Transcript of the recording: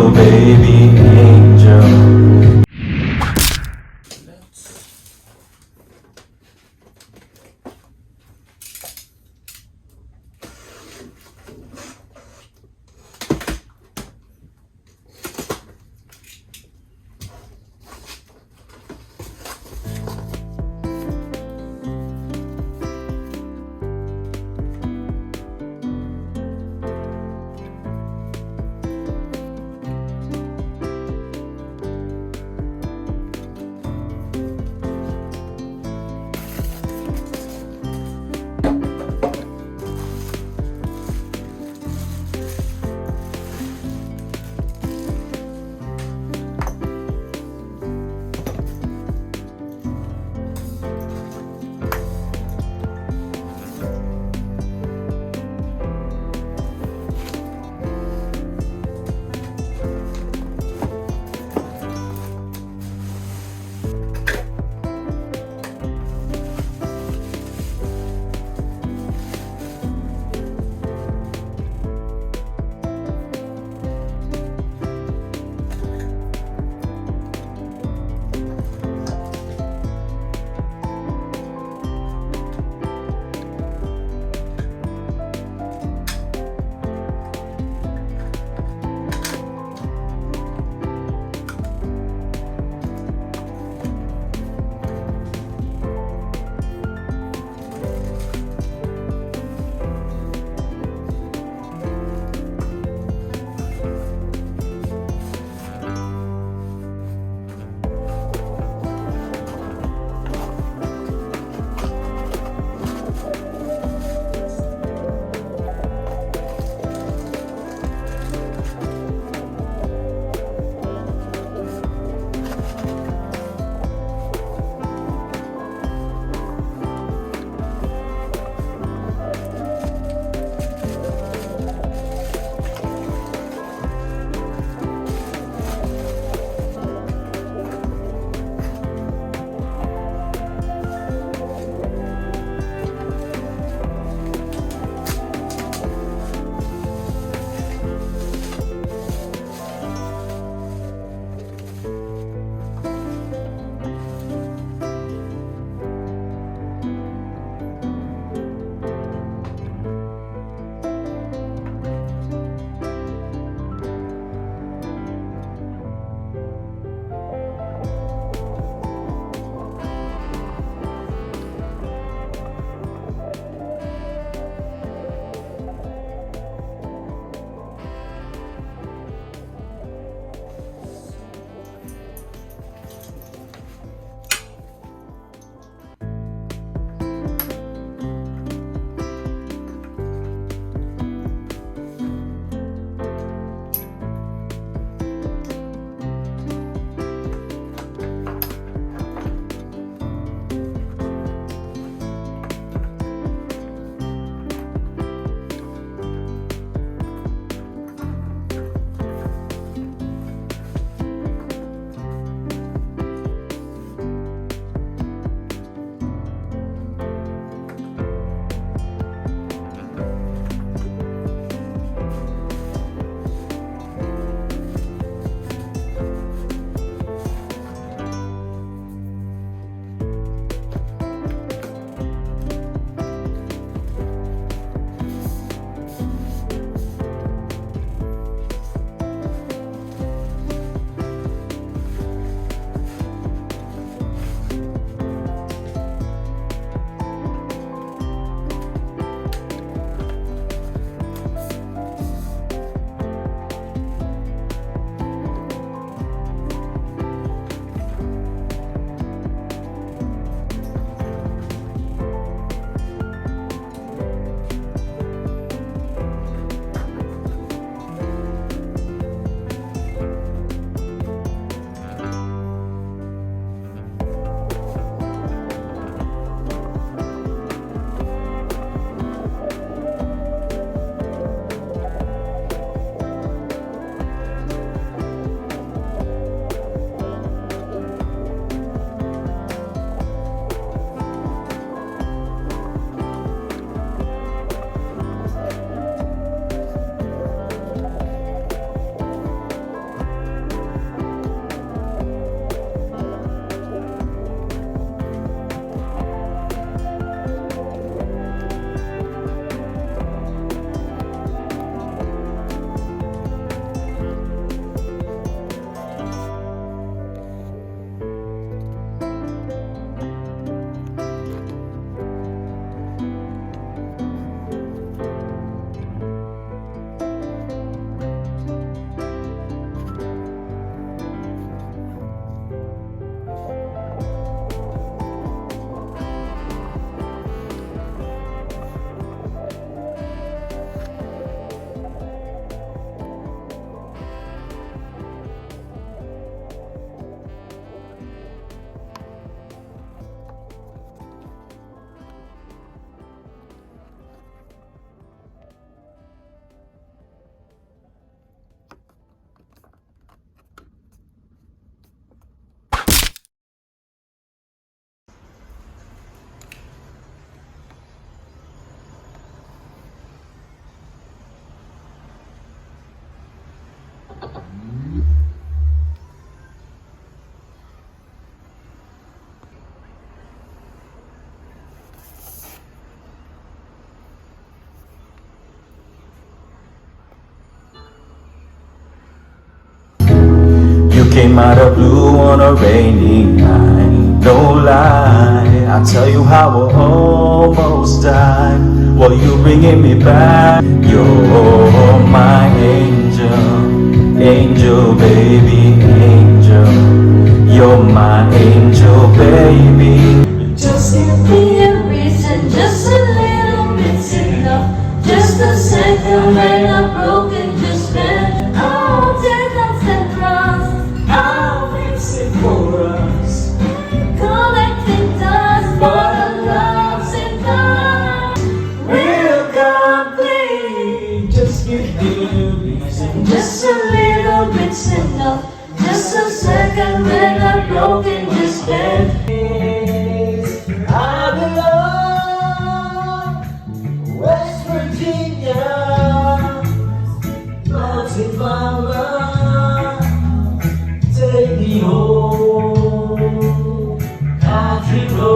little baby angel. came out of blue on a rainy night. No lie, I tell you how I almost died. While you bringing me back, you're my angel, angel baby, angel. You're my angel baby. Just give me a reason, just a little bit's enough. Just a second when I'm broken, just bend. I'll take us and trust. I'll fix it for us. Collecting dust, but our love's enough. We're complete. Just give me a reason, just a little bit's enough. Just a second when I'm broken, just bend. I belong West Virginia, Mountain Mama, take me home, country road.